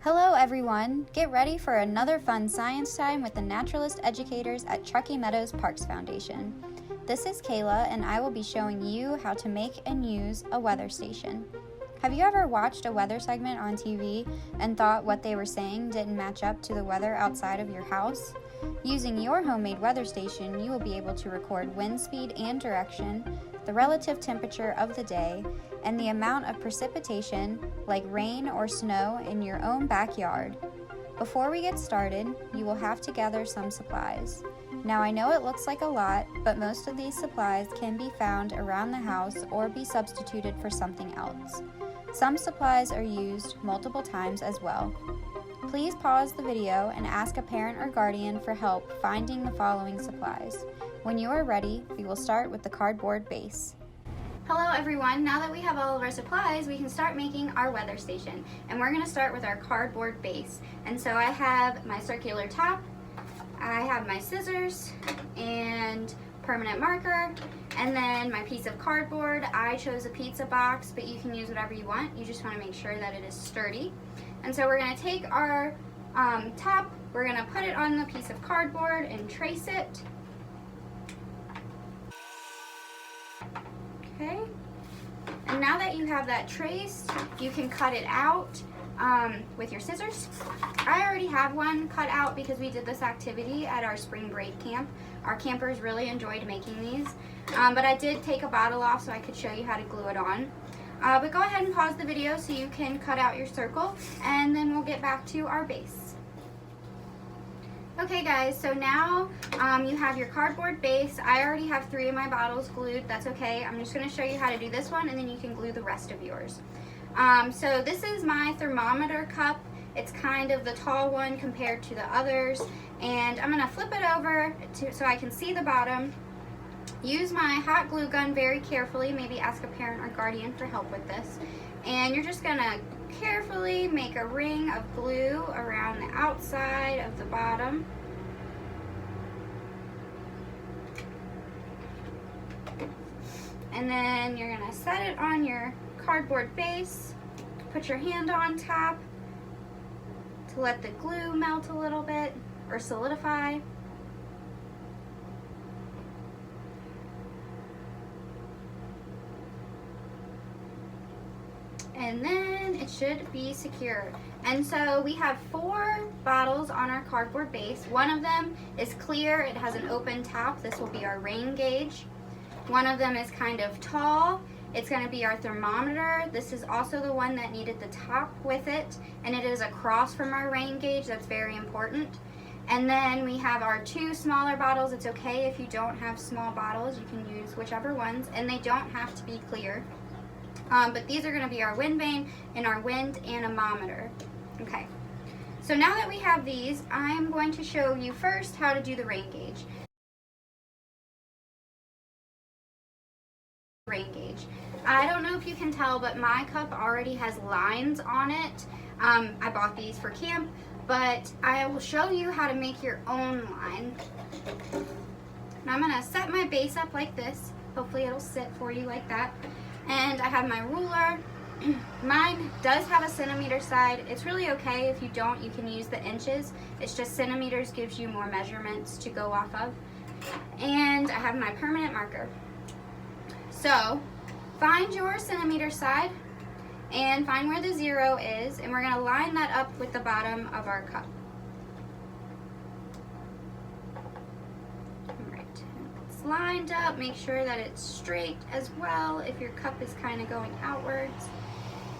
Hello everyone! Get ready for another fun science time with the naturalist educators at Truckee Meadows Parks Foundation. This is Kayla and I will be showing you how to make and use a weather station. Have you ever watched a weather segment on TV and thought what they were saying didn't match up to the weather outside of your house? Using your homemade weather station, you will be able to record wind speed and direction, the relative temperature of the day, and the amount of precipitation, like rain or snow, in your own backyard. Before we get started, you will have to gather some supplies. Now I know it looks like a lot, but most of these supplies can be found around the house or be substituted for something else. Some supplies are used multiple times as well. Please pause the video and ask a parent or guardian for help finding the following supplies. When you are ready, we will start with the cardboard base. Hello everyone, now that we have all of our supplies, we can start making our weather station. And we're going to start with our cardboard base. And so I have my circular top, I have my scissors and permanent marker, and then my piece of cardboard. I chose a pizza box, but you can use whatever you want. You just want to make sure that it is sturdy. And so we're going to take our top, we're going to put it on the piece of cardboard and trace it. Okay, and now that you have that traced, you can cut it out with your scissors. I already have one cut out because we did this activity at our spring break camp. Our campers really enjoyed making these, but I did take a bottle off so I could show you how to glue it on. But go ahead and pause the video so you can cut out your circle, and then we'll get back to our base. Okay guys, so now you have your cardboard base. I already have 3 of my bottles glued. That's okay. I'm just going to show you how to do this one, and then you can glue the rest of yours. So this is my thermometer cup. It's kind of the tall one compared to the others. And I'm going to flip it over so I can see the bottom. Use my hot glue gun very carefully. Maybe ask a parent or guardian for help with this. And you're just going to carefully make a ring of glue around the outside of the bottom. And then you're going to set it on your cardboard base. Put your hand on top to let the glue melt a little bit or solidify. And then it should be secure. And so we have 4 bottles on our cardboard base. One of them is clear, it has an open top. This will be our rain gauge. One of them is kind of tall. It's going to be our thermometer. This is also the one that needed the top with it, and it is across from our rain gauge. That's very important. And then we have our 2 smaller bottles. It's okay if you don't have small bottles. You can use whichever ones, and they don't have to be clear. But these are going to be our wind vane and our wind anemometer. Okay, so now that we have these, I'm going to show you first how to do the rain gauge. I don't know if you can tell, but my cup already has lines on it. I bought these for camp, but I will show you how to make your own line. Now I'm going to set my base up like this. Hopefully it'll sit for you like that. And I have my ruler. Mine does have a centimeter side. It's really okay if you don't. You can use the inches. It's just centimeters gives you more measurements to go off of. And I have my permanent marker. So find your centimeter side and find where the 0 is, and we're going to line that up with the bottom of our cup. Alright, it's lined up. Make sure that it's straight as well if your cup is kind of going outwards.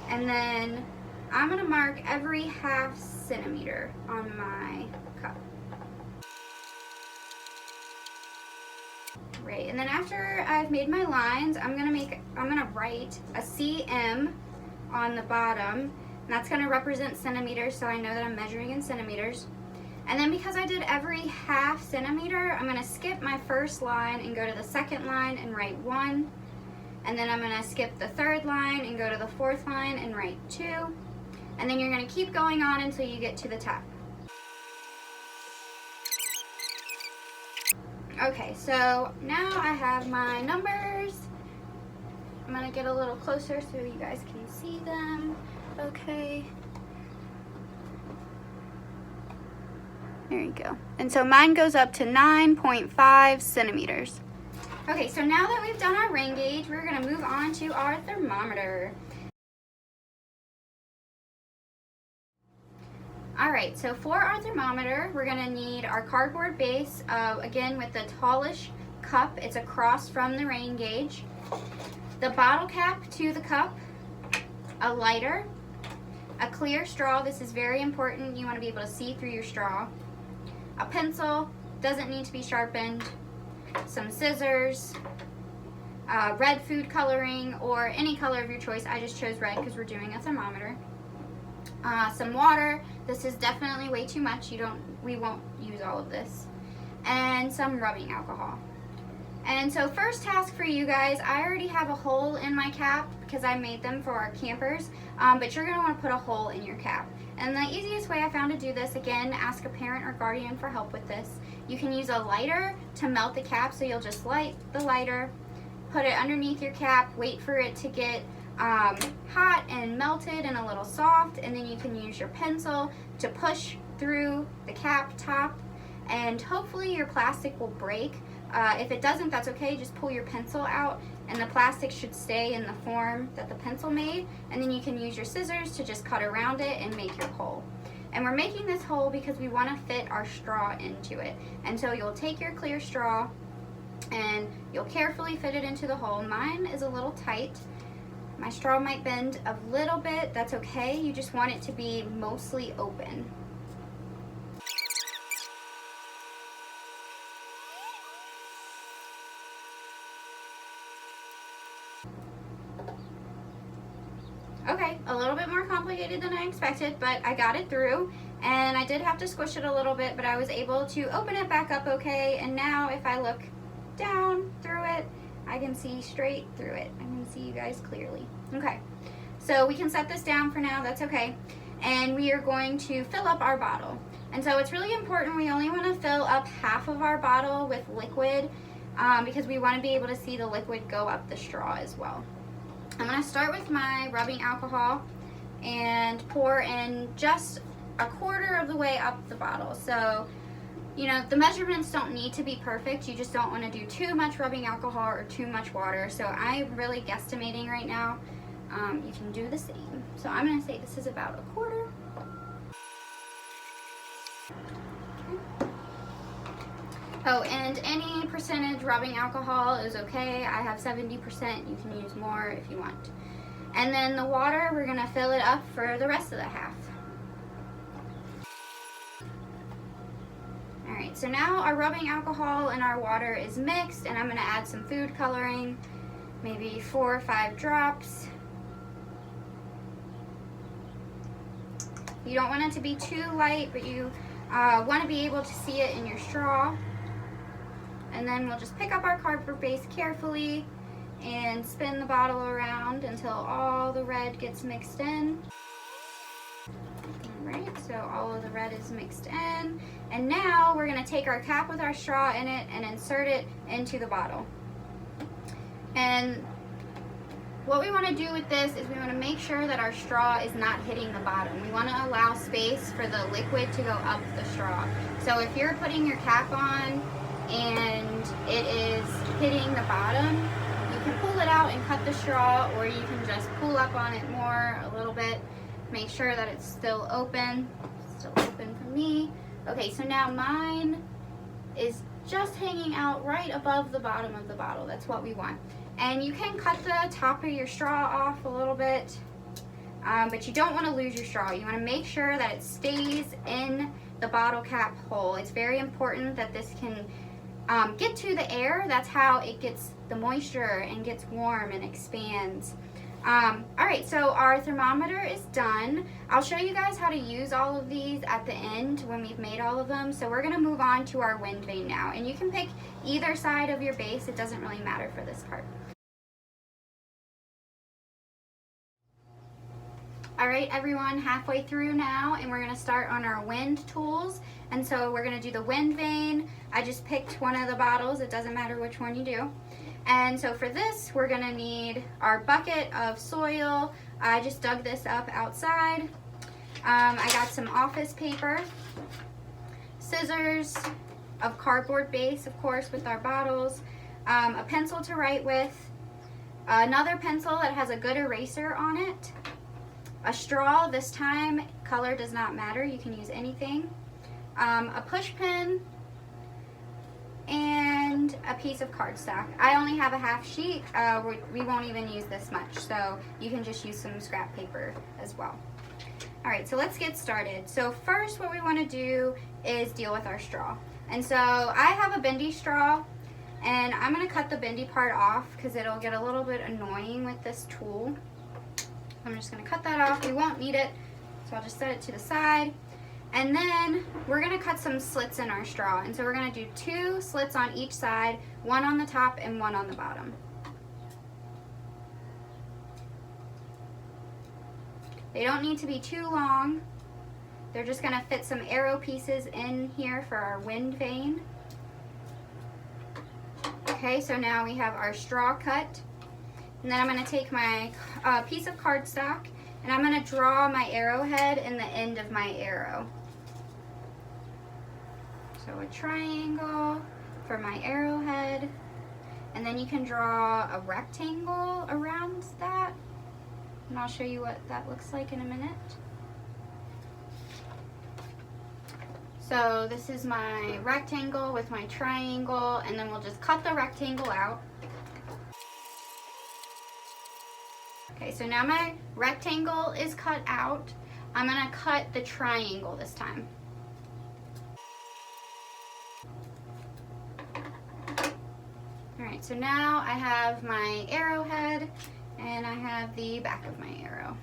And then I'm going to mark every ½ centimeter on my cup. Right, and then after I've made my lines, I'm gonna write a cm on the bottom, and that's gonna represent centimeters, so I know that I'm measuring in centimeters. And then because I did every ½ centimeter, I'm gonna skip my first line and go to the second line and write 1. And then I'm gonna skip the third line and go to the fourth line and write 2. And then you're gonna keep going on until you get to the top. Okay, so now I have my numbers. I'm gonna get a little closer so you guys can see them. Okay. There you go. And so mine goes up to 9.5 centimeters. Okay, so now that we've done our rain gauge, we're gonna move on to our thermometer. All right, so for our thermometer, we're gonna need our cardboard base, again with the tallish cup. It's across from the rain gauge. The bottle cap to the cup, a lighter, a clear straw. This is very important. You wanna be able to see through your straw. A pencil, doesn't need to be sharpened. Some scissors, red food coloring, or any color of your choice. I just chose red because we're doing a thermometer. Some water. This is definitely way too much. We won't use all of this. And some rubbing alcohol. And so first task for you guys, I already have a hole in my cap because I made them for our campers, but you're gonna wanna put a hole in your cap. And the easiest way I found to do this, again, ask a parent or guardian for help with this. You can use a lighter to melt the cap, so you'll just light the lighter, put it underneath your cap, wait for it to get hot and melted and a little soft, and then you can use your pencil to push through the cap top, and hopefully your plastic will break. If it doesn't, that's okay. Just pull your pencil out and the plastic should stay in the form that the pencil made, and then you can use your scissors to just cut around it and make your hole. And we're making this hole because we want to fit our straw into it. And so you'll take your clear straw and you'll carefully fit it into the hole. Mine is a little tight. My straw might bend a little bit. That's okay. You just want it to be mostly open. Okay, a little bit more complicated than I expected, but I got it through, and I did have to squish it a little bit, but I was able to open it back up okay, and now if I look down through it, I can see straight through it. I can see you guys clearly. Okay, so we can set this down for now, that's okay, and we are going to fill up our bottle. And so it's really important, we only want to fill up half of our bottle with liquid, because we want to be able to see the liquid go up the straw as well. I'm going to start with my rubbing alcohol and pour in just a quarter of the way up the bottle. So, you know, the measurements don't need to be perfect. You just don't want to do too much rubbing alcohol or too much water. So I'm really guesstimating right now. You can do the same. So I'm going to say this is about a quarter. Oh, and any percentage rubbing alcohol is okay. I have 70%. You can use more if you want. And then the water, we're going to fill it up for the rest of the half. All right, so now our rubbing alcohol and our water is mixed, and I'm going to add some food coloring, maybe 4 or 5 drops. You don't want it to be too light, but you want to be able to see it in your straw. And then we'll just pick up our cardboard base carefully and spin the bottle around until all the red gets mixed in. All right, so all of the red is mixed in. And now we're going to take our cap with our straw in it and insert it into the bottle. And what we want to do with this is we want to make sure that our straw is not hitting the bottom. We want to allow space for the liquid to go up the straw. So if you're putting your cap on and it is hitting the bottom, you can pull it out and cut the straw, or you can just pull up on it more a little bit. Make sure that it's still open. It's still open for me. Okay, so now mine is just hanging out right above the bottom of the bottle. That's what we want. And you can cut the top of your straw off a little bit, but you don't want to lose your straw. You want to make sure that it stays in the bottle cap hole. It's very important that this can get to the air. That's how it gets the moisture and gets warm and expands. All right, so our thermometer is done. I'll show you guys how to use all of these at the end when we've made all of them. So we're gonna move on to our wind vane now, and you can pick either side of your base. It doesn't really matter for this part. All right, everyone, halfway through now, and we're gonna start on our wind tools. And so we're gonna do the wind vane. I just picked one of the bottles. It doesn't matter which one you do. And so for this, we're gonna need our bucket of soil. I just dug this up outside. I got some office paper, scissors of cardboard base, of course, with our bottles, a pencil to write with, another pencil that has a good eraser on it, a straw. This time color does not matter, you can use anything, a push pin, and a piece of cardstock. I only have a half sheet. We won't even use this much, so you can just use some scrap paper as well. All right, so let's get started. So first what we want to do is deal with our straw. And so I have a bendy straw, and I'm going to cut the bendy part off because it'll get a little bit annoying with this tool. I'm just going to cut that off. We won't need it, so I'll just set it to the side. And then we're going to cut some slits in our straw. And so we're going to do 2 slits on each side, one on the top and one on the bottom. They don't need to be too long. They're just going to fit some arrow pieces in here for our wind vane. Okay, so now we have our straw cut. And then I'm going to take my piece of cardstock, and I'm going to draw my arrowhead in the end of my arrow. So a triangle for my arrowhead, and then you can draw a rectangle around that, and I'll show you what that looks like in a minute. So this is my rectangle with my triangle, and then we'll just cut the rectangle out. Okay, so now my rectangle is cut out. I'm going to cut the triangle this time. Alright, so now I have my arrowhead and I have the back of my arrow.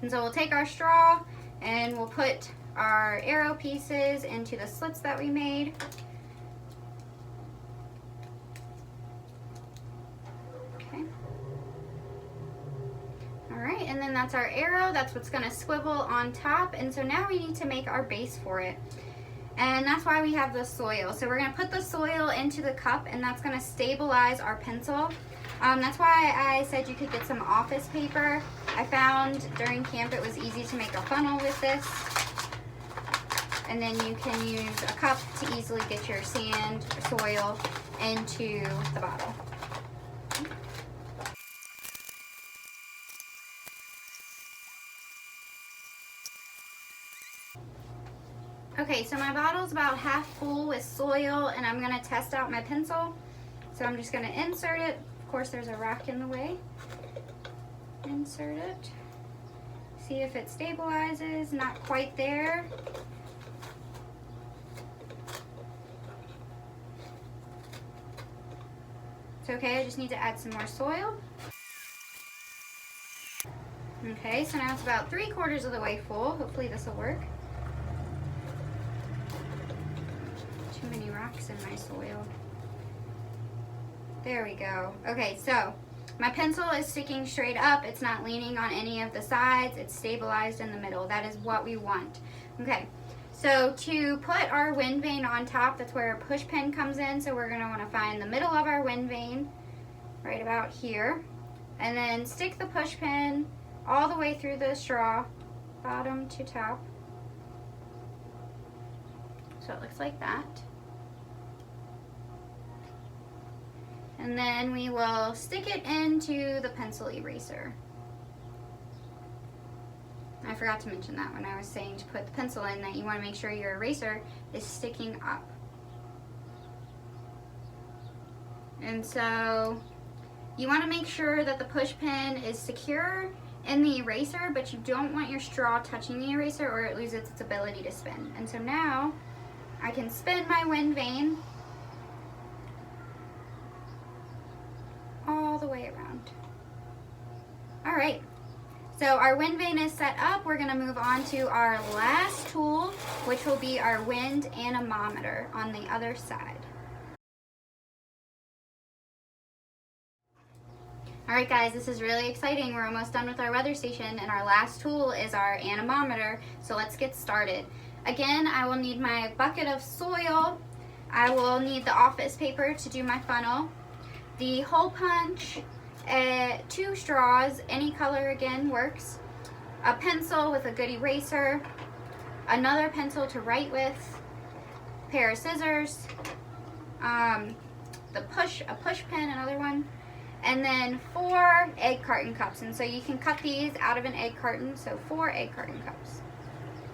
And so we'll take our straw and we'll put our arrow pieces into the slits that we made. Okay. Alright, and then that's our arrow. That's what's going to swivel on top. And so now we need to make our base for it. And that's why we have the soil. So we're going to put the soil into the cup, and that's going to stabilize our pencil. That's why I said you could get some office paper. I found during camp it was easy to make a funnel with this. And then you can use a cup to easily get your sand or soil into the bottle. Okay, so my bottle's about half full with soil, and I'm going to test out my pencil. So I'm just going to insert it. Of course, there's a rock in the way. Insert it. See if it stabilizes. Not quite there. It's okay, I just need to add some more soil. Okay, so now it's about 3/4 of the way full. Hopefully this will work. Too many rocks in my soil. There we go. Okay, so my pencil is sticking straight up. It's not leaning on any of the sides. It's stabilized in the middle. That is what we want. Okay, so to put our wind vane on top, that's where a push pin comes in. So we're going to want to find the middle of our wind vane, right about here. And then stick the push pin all the way through the straw, bottom to top. So it looks like that. And then we will stick it into the pencil eraser. I forgot to mention that when I was saying to put the pencil in, that you want to make sure your eraser is sticking up. And so you want to make sure that the push pin is secure in the eraser, but you don't want your straw touching the eraser or it loses its ability to spin. And so now I can spin my wind vane all the way around. All right, so our wind vane is set up. We're gonna move on to our last tool, which will be our wind anemometer on the other side. All right guys, this is really exciting. We're almost done with our weather station, and our last tool is our anemometer, so let's get started. Again, I will need my bucket of soil. I will need the office paper to do my funnel, the hole punch, 2 straws, any color again works, a pencil with a good eraser, another pencil to write with, pair of scissors, a push pin, another one, and then 4 egg carton cups. And so you can cut these out of an egg carton, so 4 egg carton cups.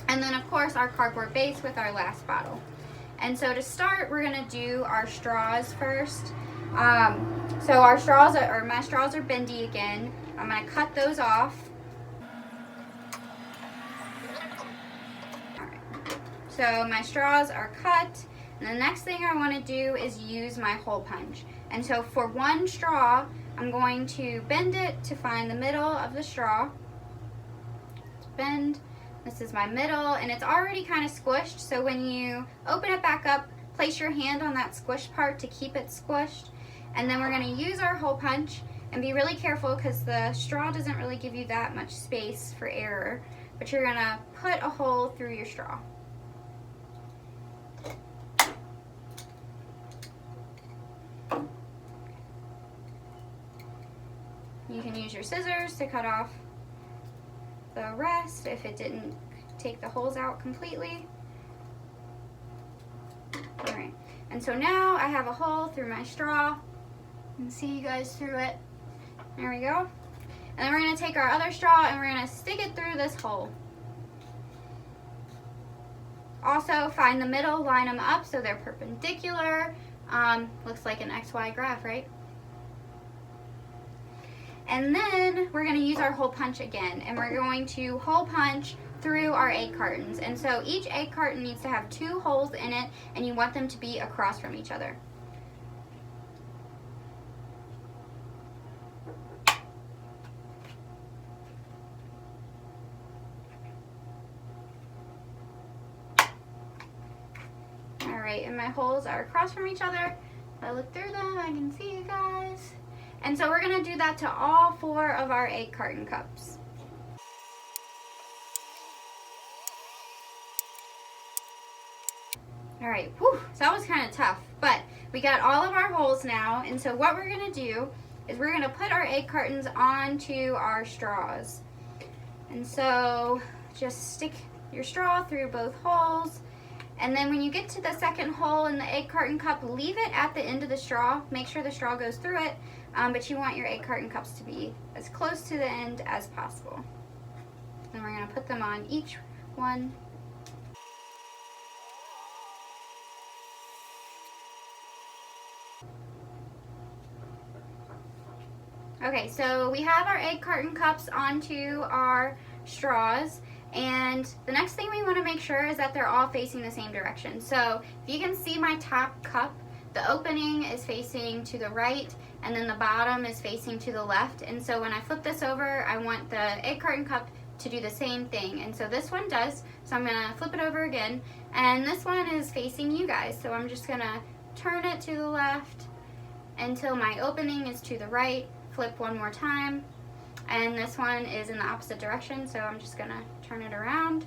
And then of course our cardboard base with our last bottle. And so to start, we're gonna do our straws first. So our straws my straws are bendy again. I'm gonna cut those off. All right. So my straws are cut. And the next thing I want to do is use my hole punch. And so for one straw, I'm going to bend it to find the middle of the straw. Bend. This is my middle, and it's already kind of squished. So when you open it back up, place your hand on that squished part to keep it squished. And then we're going to use our hole punch, and be really careful because the straw doesn't really give you that much space for error. But you're going to put a hole through your straw. You can use your scissors to cut off the rest if it didn't take the holes out completely. Alright, and so now I have a hole through my straw. You can see you guys through it. There we go. And then we're going to take our other straw and we're going to stick it through this hole. Also, find the middle, line them up so they're perpendicular. Looks like an XY graph, right? And then we're going to use our hole punch again, and we're going to hole punch through our egg cartons. And so each egg carton needs to have 2 holes in it, and you want them to be across from each other. Alright, and my holes are across from each other. If I look through them, I can see you guys. And so we're going to do that to all 4 of our egg carton cups. Alright, whew, so that was kind of tough, but we got all of our holes now, and so what we're going to do is we're going to put our egg cartons onto our straws. And so just stick your straw through both holes, and then when you get to the second hole in the egg carton cup, leave it at the end of the straw. Make sure the straw goes through it, but you want your egg carton cups to be as close to the end as possible. Then we're going to put them on each one. Okay, so we have our egg carton cups onto our straws, and the next thing we want to make sure is that they're all facing the same direction. So if you can see my top cup, the opening is facing to the right, and then the bottom is facing to the left. And so when I flip this over, I want the egg carton cup to do the same thing. And so this one does, so I'm going to flip it over again, and this one is facing you guys. So I'm just going to turn it to the left until my opening is to the right. Flip one more time, and this one is in the opposite direction, so I'm just gonna turn it around,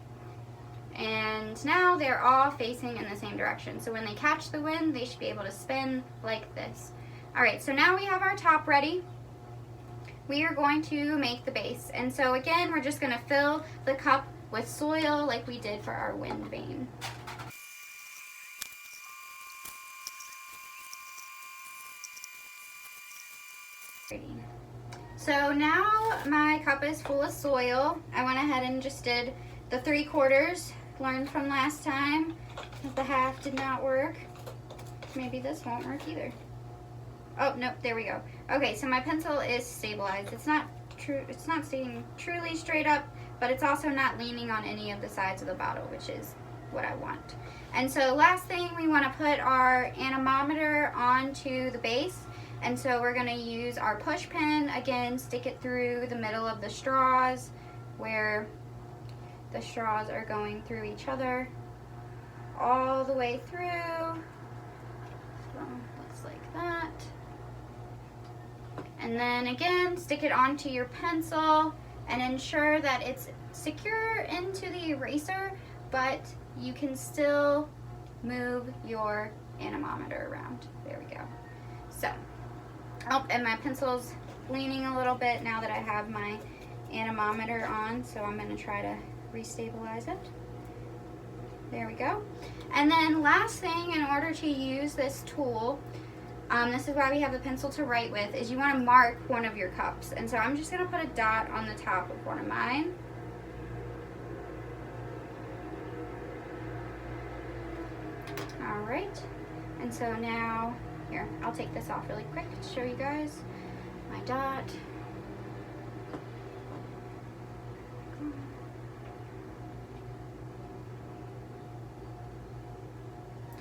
and now they're all facing in the same direction. So when they catch the wind, they should be able to spin like this. Alright, so now we have our top ready. We are going to make the base, and so again we're just gonna fill the cup with soil like we did for our wind vane. So now my cup is full of soil. I went ahead and just did the 3/4, learned from last time that the half did not work. Maybe this won't work either. Oh, nope, there we go. Okay, so my pencil is stabilized. It's not staying truly straight up, but it's also not leaning on any of the sides of the bottle, which is what I want. And so last thing, we want to put our anemometer onto the base. And so we're going to use our push pin, again, stick it through the middle of the straws where the straws are going through each other all the way through. So looks like that. And then again, stick it onto your pencil and ensure that it's secure into the eraser, but you can still move your anemometer around. There we go. So. Oh, and my pencil's leaning a little bit now that I have my anemometer on, so I'm going to try to restabilize it. There we go. And then last thing, in order to use this tool, this is why we have a pencil to write with, is you want to mark one of your cups. And so I'm just going to put a dot on the top of one of mine. All right. And so now, here, I'll take this off really quick to show you guys my dot.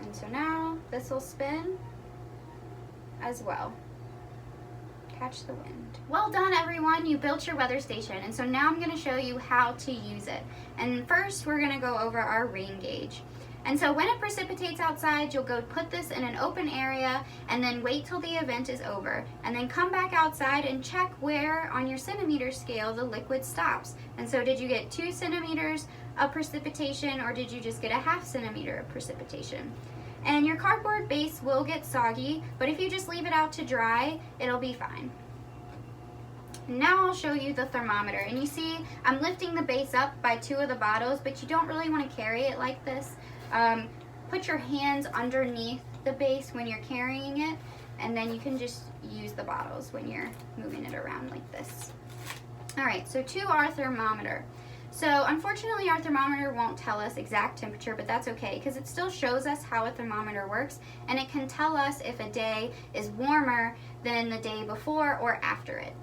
And so now this will spin as well. Catch the wind. Well done, everyone. You built your weather station. And so now I'm going to show you how to use it. And first we're going to go over our rain gauge. And so when it precipitates outside, you'll go put this in an open area and then wait till the event is over. And then come back outside and check where on your centimeter scale the liquid stops. And so did you get 2 centimeters of precipitation, or did you just get a ½ centimeter of precipitation? And your cardboard base will get soggy, but if you just leave it out to dry, it'll be fine. Now I'll show you the thermometer. And you see I'm lifting the base up by 2 of the bottles, but you don't really want to carry it like this. Put your hands underneath the base when you're carrying it, and then you can just use the bottles when you're moving it around like this. All right, so to our thermometer. So unfortunately our thermometer won't tell us exact temperature, but that's okay because it still shows us how a thermometer works, and it can tell us if a day is warmer than the day before or after it.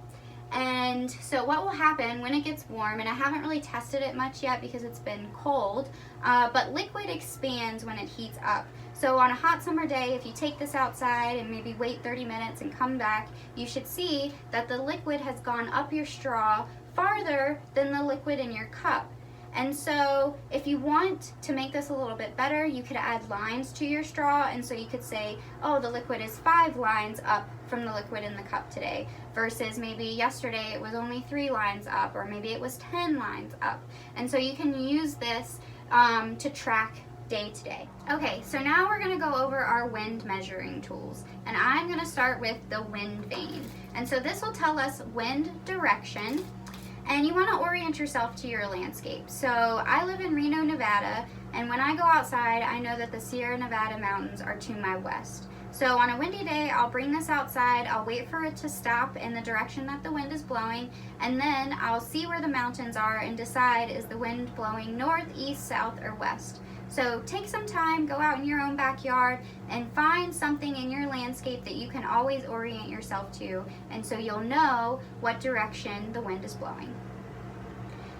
And so what will happen when it gets warm, and I haven't really tested it much yet because it's been cold, but liquid expands when it heats up. So on a hot summer day, if you take this outside and maybe wait 30 minutes and come back, you should see that the liquid has gone up your straw farther than the liquid in your cup. And so if you want to make this a little bit better, you could add lines to your straw, and so you could say, oh, the liquid is 5 lines up from the liquid in the cup today, versus maybe yesterday it was only 3 lines up, or maybe it was 10 lines up. And so you can use this to track day to day. Okay, so now we're going to go over our wind measuring tools, and I'm going to start with the wind vane. And so this will tell us wind direction. And you want to orient yourself to your landscape. So I live in Reno, Nevada, and when I go outside, I know that the Sierra Nevada mountains are to my west. So on a windy day, I'll bring this outside, I'll wait for it to stop in the direction that the wind is blowing, and then I'll see where the mountains are and decide, is the wind blowing north, east, south, or west? So take some time, go out in your own backyard, and find something in your landscape that you can always orient yourself to, and so you'll know what direction the wind is blowing.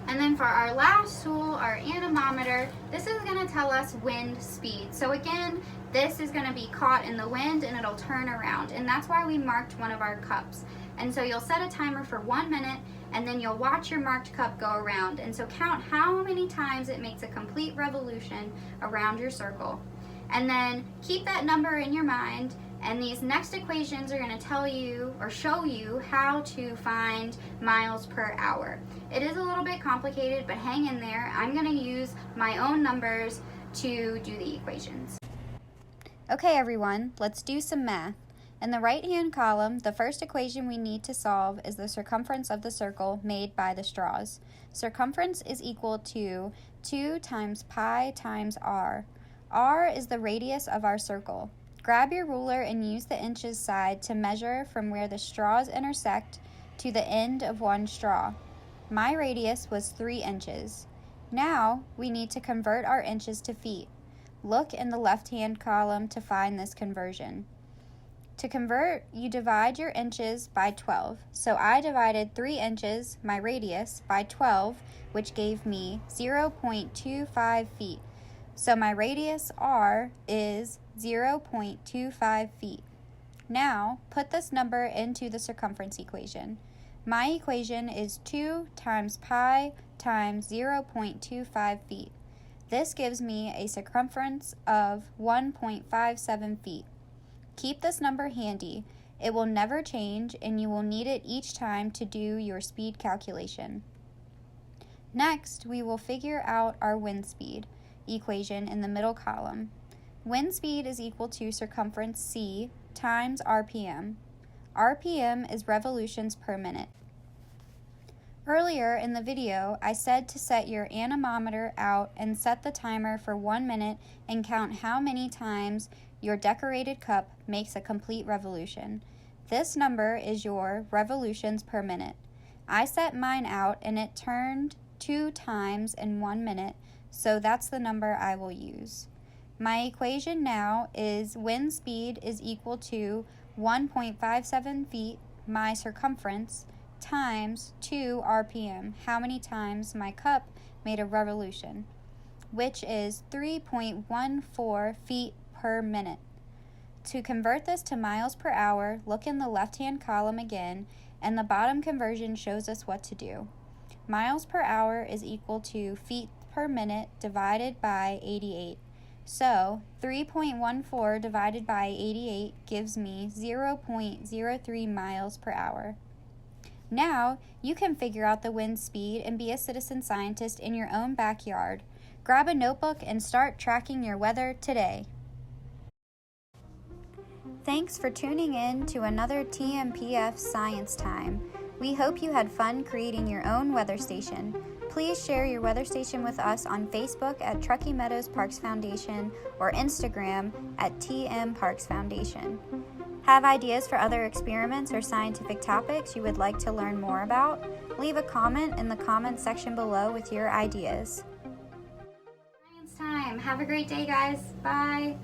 And then for our last tool, our anemometer, this is going to tell us wind speed. So again, this is going to be caught in the wind and it'll turn around, and that's why we marked one of our cups. And so you'll set a timer for 1 minute, and then you'll watch your marked cup go around. And so count how many times it makes a complete revolution around your circle. And then keep that number in your mind, and these next equations are going to tell you or show you how to find miles per hour. It is a little bit complicated, but hang in there. I'm going to use my own numbers to do the equations. Okay everyone, let's do some math. In the right-hand column, the first equation we need to solve is the circumference of the circle made by the straws. Circumference is equal to 2 times pi times r. R is the radius of our circle. Grab your ruler and use the inches side to measure from where the straws intersect to the end of one straw. My radius was 3 inches. Now we need to convert our inches to feet. Look in the left-hand column to find this conversion. To convert, you divide your inches by 12. So I divided 3 inches, my radius, by 12, which gave me 0.25 feet. So my radius r is 0.25 feet. Now, put this number into the circumference equation. My equation is 2 times pi times 0.25 feet. This gives me a circumference of 1.57 feet. Keep this number handy. It will never change, and you will need it each time to do your speed calculation. Next, we will figure out our wind speed equation in the middle column. Wind speed is equal to circumference c times RPM. RPM is revolutions per minute. Earlier in the video, I said to set your anemometer out and set the timer for 1 minute and count how many times your decorated cup makes a complete revolution. This number is your revolutions per minute. I set mine out and it turned 2 times in 1 minute, so that's the number I will use. My equation now is wind speed is equal to 1.57 feet, my circumference, times 2 RPM, how many times my cup made a revolution, which is 3.14 feet per minute. To convert this to miles per hour, look in the left-hand column again, and the bottom conversion shows us what to do. Miles per hour is equal to feet per minute divided by 88. So 3.14 divided by 88 gives me 0.03 miles per hour. Now, you can figure out the wind speed and be a citizen scientist in your own backyard. Grab a notebook and start tracking your weather today. Thanks for tuning in to another TMPF Science Time. We hope you had fun creating your own weather station. Please share your weather station with us on Facebook at Truckee Meadows Parks Foundation or Instagram at TM Parks Foundation. Have ideas for other experiments or scientific topics you would like to learn more about? Leave a comment in the comment section below with your ideas. Science time. Have a great day, guys. Bye.